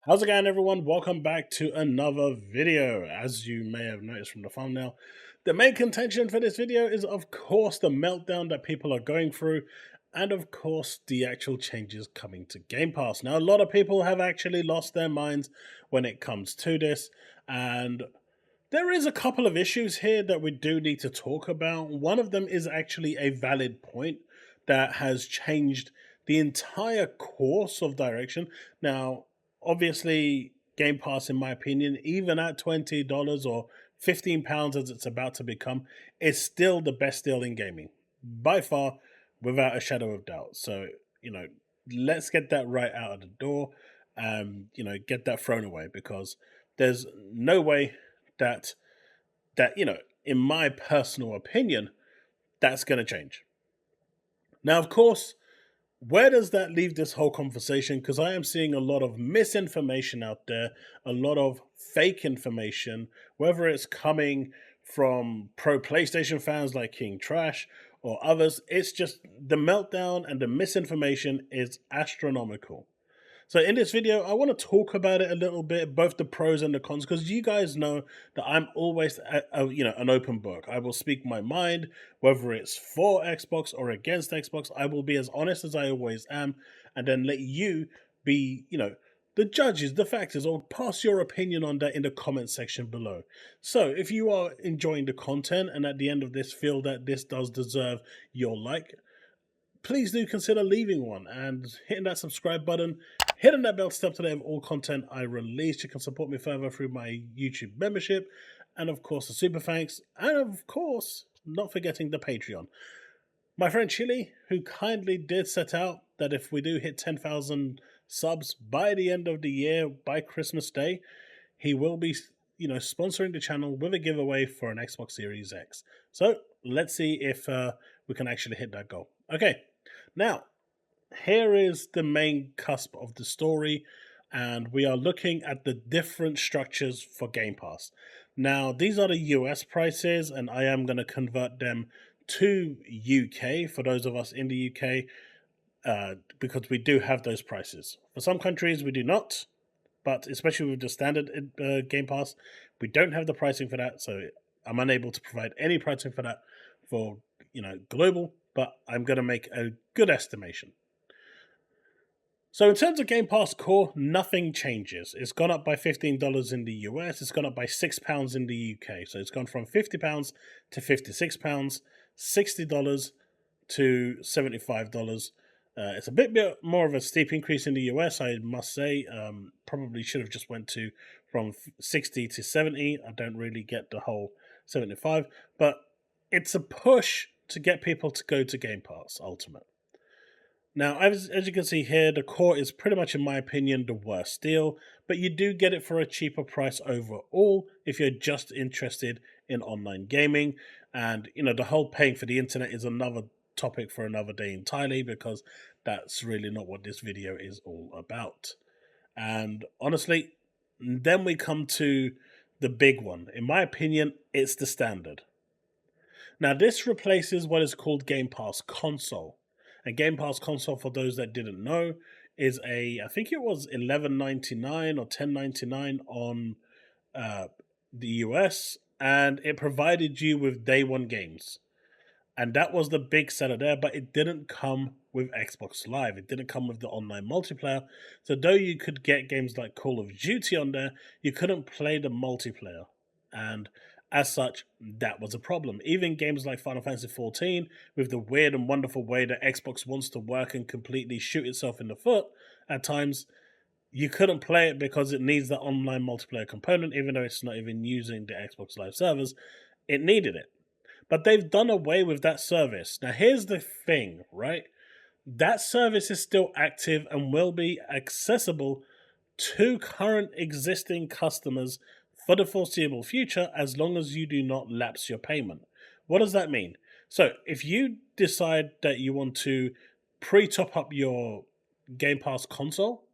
How's it going, everyone? Welcome back to another video. As you may have noticed from the thumbnail, the main contention for this video is, of course, the meltdown that people are going through, and of course, the actual changes coming to Game Pass. Now, a lot of people have actually lost their minds when it comes to this, and there is a couple of issues here that we do need to talk about. One of them is actually a valid point that has changed the entire course of direction. Now, obviously, Game Pass, in my opinion, even at $20 or £15 as it's about to become, is still the best deal in gaming by far, without a shadow of doubt. So, let's get that right out of the door. Get that thrown away, because there's no way that in my personal opinion, that's going to change. Now, of course, where does that leave this whole conversation? Because I am seeing a lot of misinformation out there, a lot of fake information, whether it's coming from pro PlayStation fans like King Trash or others. It's just the meltdown and the misinformation is astronomical. So in this video, I want to talk about it a little bit, both the pros and the cons, because you guys know that I'm always, an open book. I will speak my mind, whether it's for Xbox or against Xbox. I will be as honest as I always am, and then let you be, the judges, the factors, or pass your opinion on that in the comment section below. So if you are enjoying the content and at the end of this feel that this does deserve your like, please do consider leaving one and hitting that subscribe button, hitting that bell to stay up to date with all content I release. You can support me further through my YouTube membership, and of course the super thanks, and of course not forgetting the Patreon. My friend Chille, who kindly did set out that if we do hit 10,000 subs by the end of the year, by Christmas Day, he will be sponsoring the channel with a giveaway for an Xbox Series X. So let's see if we can actually hit that goal. Okay, now here is the main cusp of the story, and we are looking at the different structures for Game Pass. Now, these are the US prices, and I am going to convert them to UK for those of us in the UK, because we do have those prices. For some countries, we do not, but especially with the standard Game Pass, we don't have the pricing for that, so I'm unable to provide any pricing for that for global, but I'm going to make a good estimation. So in terms of Game Pass Core, nothing changes. It's gone up by $15 in the US. It's gone up by £6 in the UK. So it's gone from £50 to £56, $60 to $75. It's a bit more of a steep increase in the US, I must say. Probably should have just went from 60 to 70. I don't really get the whole 75, but it's a push to get people to go to Game Pass Ultimate. Now, as you can see here, the core is pretty much, in my opinion, the worst deal, but you do get it for a cheaper price overall if you're just interested in online gaming. And, the whole paying for the internet is another topic for another day entirely, because that's really not what this video is all about. And honestly, then we come to the big one. In my opinion, it's the standard. Now, this replaces what is called Game Pass Console. And Game Pass Console, for those that didn't know, is I think it was $11.99 or $10.99 on the US, and it provided you with day one games. And that was the big seller there, but it didn't come with Xbox Live. It didn't come with the online multiplayer. So though you could get games like Call of Duty on there, you couldn't play the multiplayer. And as such, that was a problem. Even games like Final Fantasy XIV, with the weird and wonderful way that Xbox wants to work and completely shoot itself in the foot at times, you couldn't play it because it needs that online multiplayer component, even though it's not even using the Xbox Live servers. It needed it. But they've done away with that service. Now, here's the thing, right? That service is still active and will be accessible to current existing customers for the foreseeable future, as long as you do not lapse your payment. What does that mean? So if you decide that you want to pre-top up your Game Pass console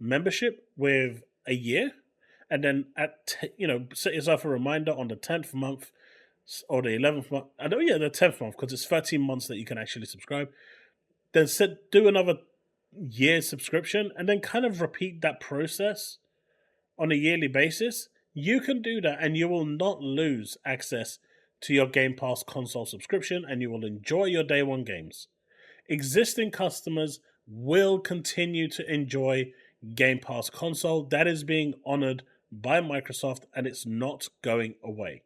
membership with a year, and then set yourself a reminder on the 10th month or the 11th month, the 10th month, because it's 13 months that you can actually subscribe, then do another year subscription, and then kind of repeat that process on a yearly basis, you can do that and you will not lose access to your Game Pass console subscription and you will enjoy your day one games. Existing customers will continue to enjoy Game Pass console. That is being honored by Microsoft and it's not going away.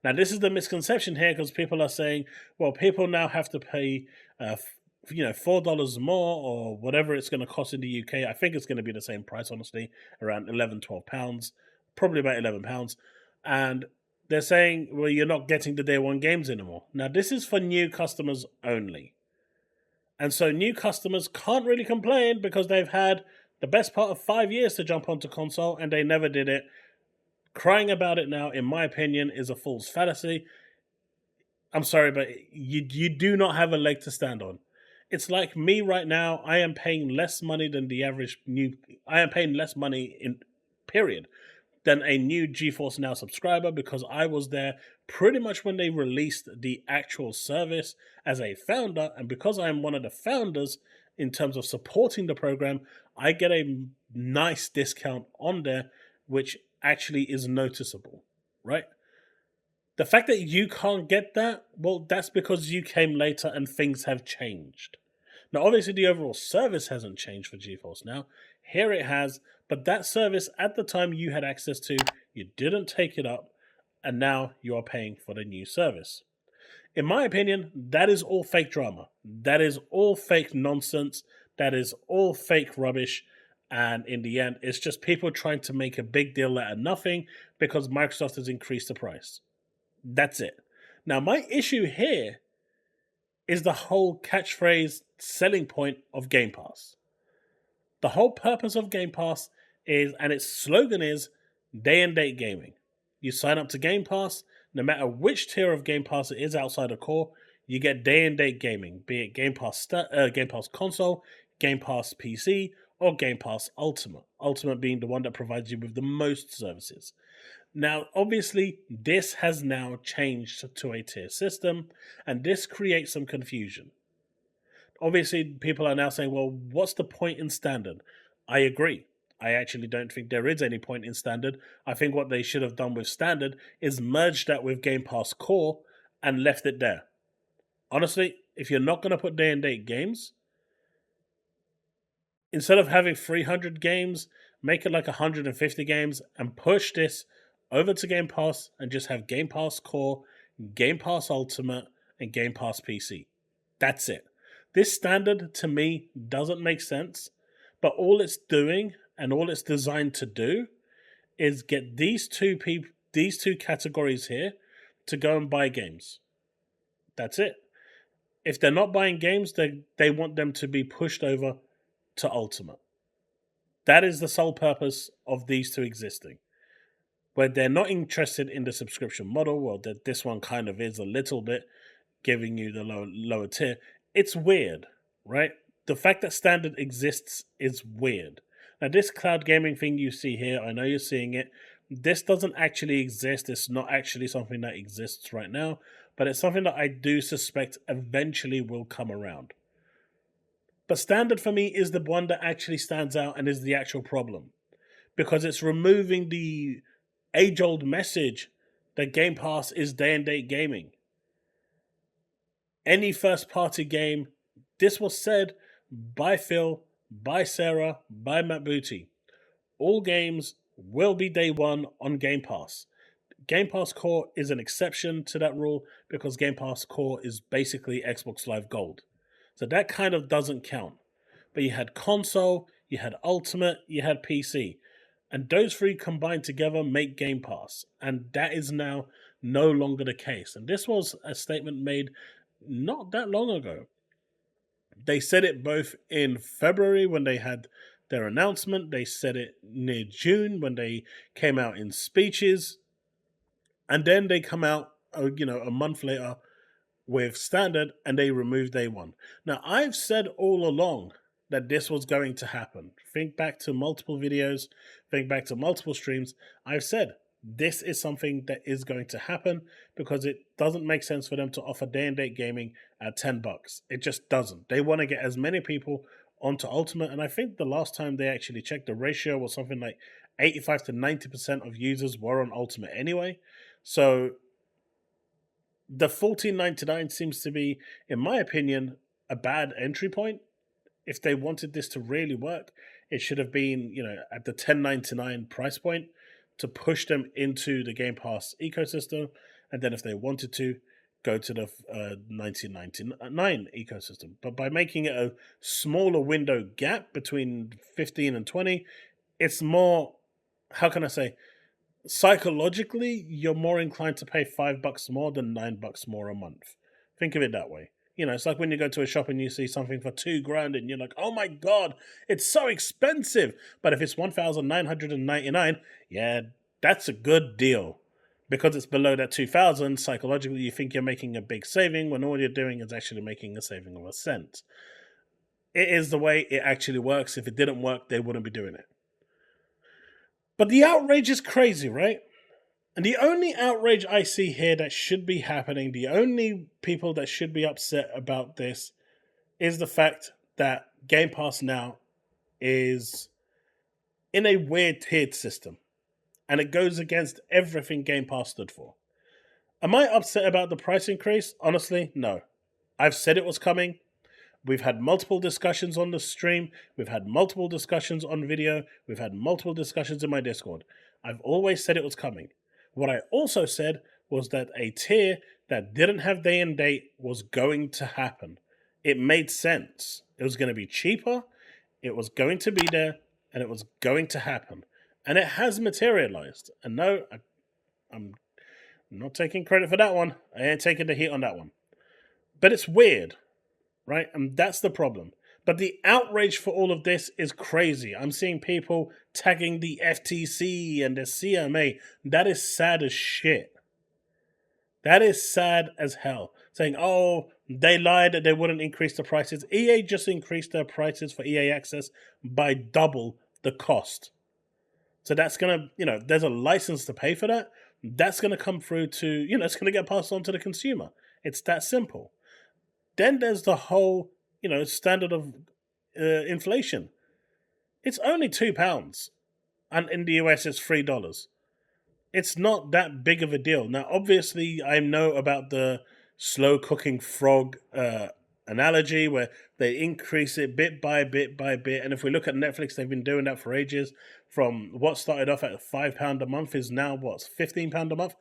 Now, this is the misconception here because people are saying, well, people now have to pay, $4 more or whatever it's going to cost in the UK. I think it's going to be the same price, honestly, around £11-12, probably about £11. And they're saying, well, you're not getting the day one games anymore. Now, this is for new customers only. And so new customers can't really complain because they've had the best part of 5 years to jump onto console and they never did it. Crying about it now, in my opinion, is a fool's fallacy. I'm sorry, but you do not have a leg to stand on. It's like me right now. I am paying less money than the average new. I am paying less money in period than a new GeForce Now subscriber because I was there pretty much when they released the actual service as a founder, and because I am one of the founders in terms of supporting the program, I get a nice discount on there, which actually is noticeable, right? The fact that you can't get that, well, that's because you came later and things have changed. Now, obviously, the overall service hasn't changed for GeForce Now. Here it has, but that service at the time you had access to, you didn't take it up, and now you are paying for the new service. In my opinion, that is all fake drama. That is all fake nonsense. That is all fake rubbish. And in the end, it's just people trying to make a big deal out of nothing because Microsoft has increased the price. That's it. Now, my issue here is the whole catchphrase selling point of Game Pass. The whole purpose of Game Pass is, and its slogan is, day and date gaming. You sign up to Game Pass, no matter which tier of Game Pass it is outside of core, you get day and date gaming, be it Game Pass console, Game Pass PC, or Game Pass Ultimate. Ultimate being the one that provides you with the most services. Now, obviously, this has now changed to a tier system, and this creates some confusion. Obviously, people are now saying, well, what's the point in standard? I agree. I actually don't think there is any point in standard. I think what they should have done with standard is merged that with Game Pass Core and left it there. Honestly, if you're not going to put day and date games, instead of having 300 games, make it like 150 games and push this over to Game Pass and just have Game Pass Core, Game Pass Ultimate, and Game Pass PC. That's it. This standard, to me, doesn't make sense, but all it's doing and all it's designed to do is get these two categories here to go and buy games. That's it. If they're not buying games, they want them to be pushed over to Ultimate. That is the sole purpose of these two existing. Where they're not interested in the subscription model, well, that this one kind of is a little bit, giving you the lower tier. It's weird, right? The fact that standard exists is weird. Now, this cloud gaming thing you see here, I know you're seeing it. This doesn't actually exist. It's not actually something that exists right now, but it's something that I do suspect eventually will come around. But standard for me is the one that actually stands out and is the actual problem, because it's removing the age-old message that Game Pass is day-and-date gaming. Any first-party game, this was said by Phil, by Sarah, by Matt Booty. All games will be day one on Game Pass. Game Pass Core is an exception to that rule because Game Pass Core is basically Xbox Live Gold. So that kind of doesn't count. But you had console, you had Ultimate, you had PC. And those three combined together make Game Pass. And that is now no longer the case. And this was a statement made not that long ago. They said it both in February when they had their announcement. They said it near June when they came out in speeches. And then they come out, a month later with standard and they removed day one. Now, I've said all along that this was going to happen. Think back to multiple videos, think back to multiple streams. I've said this is something that is going to happen because it doesn't make sense for them to offer day and date gaming at $10. It just doesn't. They want to get as many people onto Ultimate, and I think the last time they actually checked, the ratio was something like 85 to 90% of users were on Ultimate anyway. So the $14.99 seems to be, in my opinion, a bad entry point. If they wanted this to really work, it should have been, at the $10.99 price point to push them into the Game Pass ecosystem, and then if they wanted to, go to the $19.99 ecosystem. But by making it a smaller window gap between 15 and 20, it's more, how can I say, psychologically, you're more inclined to pay $5 more than $9 more a month. Think of it that way. It's like when you go to a shop and you see something for $2,000 and you're like, oh my God, it's so expensive. But if it's $1,999, yeah, that's a good deal. Because it's below that $2,000, psychologically you think you're making a big saving when all you're doing is actually making a saving of a cent. It is the way it actually works. If it didn't work, they wouldn't be doing it. But the outrage is crazy, right? And the only outrage I see here that should be happening, the only people that should be upset about this, is the fact that Game Pass now is in a weird tiered system. And it goes against everything Game Pass stood for. Am I upset about the price increase? Honestly, no. I've said it was coming. We've had multiple discussions on the stream. We've had multiple discussions on video. We've had multiple discussions in my Discord. I've always said it was coming. What I also said was that a tier that didn't have day and date was going to happen. It made sense. It was going to be cheaper. It was going to be there. And it was going to happen. And it has materialized. And no, I'm not taking credit for that one. I ain't taking the heat on that one. But it's weird, right? And that's the problem. But the outrage for all of this is crazy. I'm seeing people tagging the FTC and the CMA. That is sad as shit. That is sad as hell. Saying, oh, they lied that they wouldn't increase the prices. EA just increased their prices for EA Access by double the cost. So that's going to, there's a license to pay for that. That's going to come through to, it's going to get passed on to the consumer. It's that simple. Then there's the whole, standard of inflation. It's only £2. And in the US, it's $3. It's not that big of a deal. Now, obviously, I know about the slow cooking frog analogy where they increase it bit by bit by bit. And if we look at Netflix, they've been doing that for ages. From what started off at £5 a month is now, £15 a month?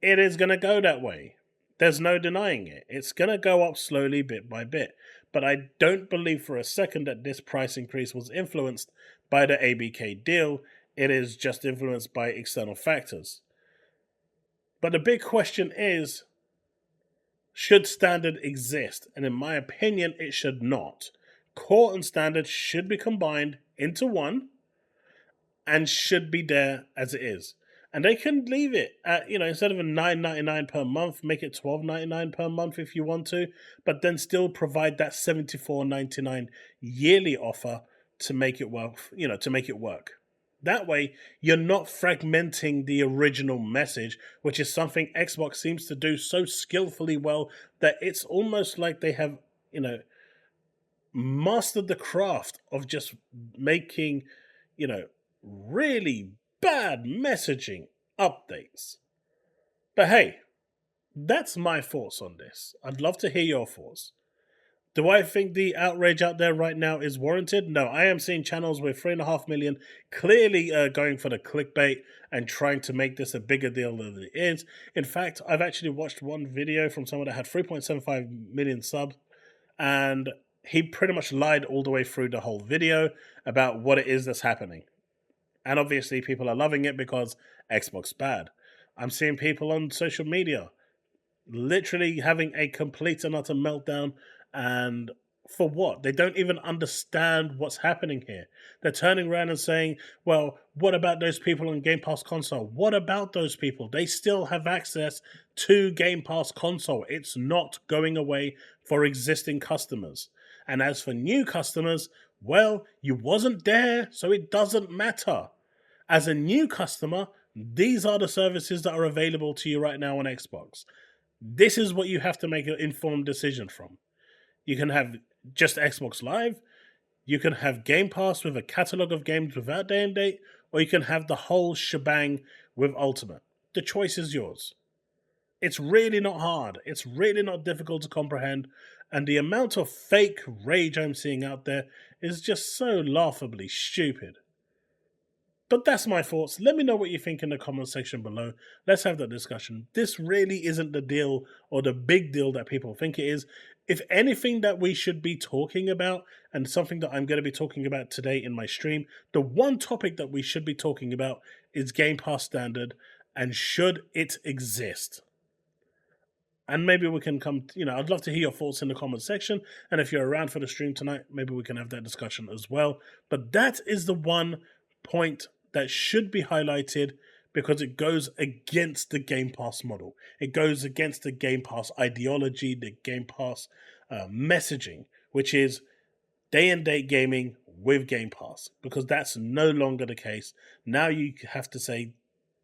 It is going to go that way. There's no denying it. It's going to go up slowly bit by bit. But I don't believe for a second that this price increase was influenced by the ABK deal. It is just influenced by external factors. But the big question is, should standard exist? And in my opinion, it should not. Core and standard should be combined into one and should be there as it is. And they can leave it at, instead of a $9.99 per month, make it $12.99 per month if you want to, but then still provide that $74.99 yearly offer to make it work. That way, you're not fragmenting the original message, which is something Xbox seems to do so skillfully well that it's almost like they have, mastered the craft of just making, really bad messaging updates. But hey, that's my thoughts on this. I'd love to hear your thoughts. Do I think the outrage out there right now is warranted? No, I am seeing channels with 3.5 million clearly going for the clickbait and trying to make this a bigger deal than it is. In fact, I've actually watched one video from someone that had 3.75 million subs, and he pretty much lied all the way through the whole video about what it is that's happening. And obviously people are loving it because Xbox bad. I'm seeing people on social media literally having a complete and utter meltdown. And for what? They don't even understand what's happening here. They're turning around and saying, well, what about those people on Game Pass console? What about those people? They still have access to Game Pass console. It's not going away for existing customers. And as for new customers, well, you wasn't there, so it doesn't matter. As a new customer, these are the services that are available to you right now on Xbox. This is what you have to make an informed decision from. You can have just Xbox Live. You can have Game Pass with a catalog of games without day and date, or you can have the whole shebang with Ultimate. The choice is yours. It's really not hard. It's really not difficult to comprehend. And the amount of fake rage I'm seeing out there is just so laughably stupid. But that's my thoughts. Let me know what you think in the comment section below. Let's have that discussion. This really isn't the deal or the big deal that people think it is. If anything that we should be talking about, and something that I'm going to be talking about today in my stream, the one topic that we should be talking about is Game Pass Standard and should it exist. And maybe we can come, I'd love to hear your thoughts in the comment section. And if you're around for the stream tonight, maybe we can have that discussion as well. But that is the one point that should be highlighted because it goes against the Game Pass model. It goes against the Game Pass ideology, the Game Pass messaging, which is day and date gaming with Game Pass, because that's no longer the case. Now you have to say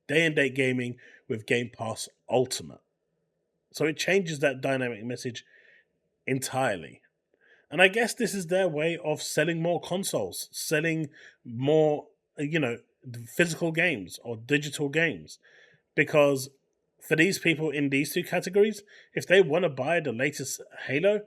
day and date gaming with Game Pass Ultimate. So it changes that dynamic message entirely. And I guess this is their way of selling more consoles, selling more, physical games or digital games. Because for these people in these two categories, if they want to buy the latest Halo,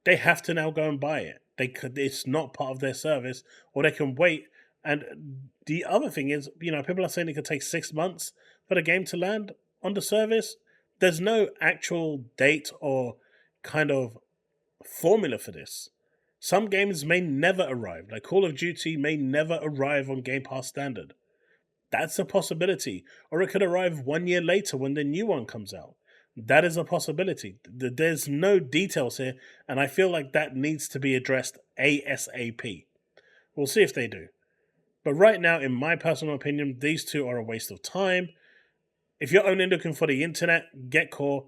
they have to now go and buy it. It's not part of their service, or they can wait. And the other thing is, people are saying it could take 6 months for the game to land on the service. There's no actual date or kind of formula for this. Some games may never arrive, like Call of Duty may never arrive on Game Pass Standard. That's a possibility. Or it could arrive 1 year later when the new one comes out. That is a possibility. There's no details here, and I feel like that needs to be addressed ASAP. We'll see if they do. But right now, in my personal opinion, these two are a waste of time. If you're only looking for the internet, get Core.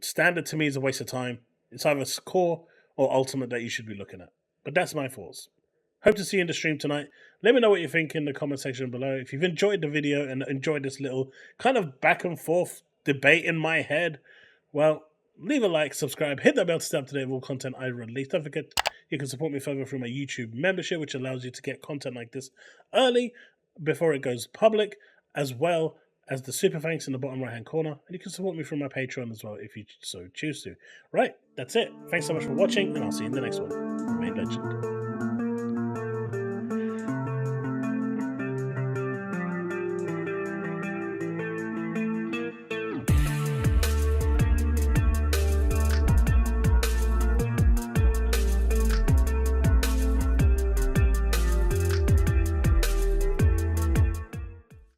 Standard to me is a waste of time. It's either Core or Ultimate that you should be looking at. But that's my thoughts. Hope to see you in the stream tonight. Let me know what you think in the comment section below. If you've enjoyed the video and enjoyed this little kind of back and forth debate in my head, well, leave a like, subscribe, hit that bell to stay up to date with all content I release. Don't forget, you can support me further through my YouTube membership, which allows you to get content like this early before it goes public, as well as the super thanks in the bottom right hand corner. And you can support me through my Patreon as well if you so choose to. Right, that's it. Thanks so much for watching, and I'll see you in the next one. Remain legend.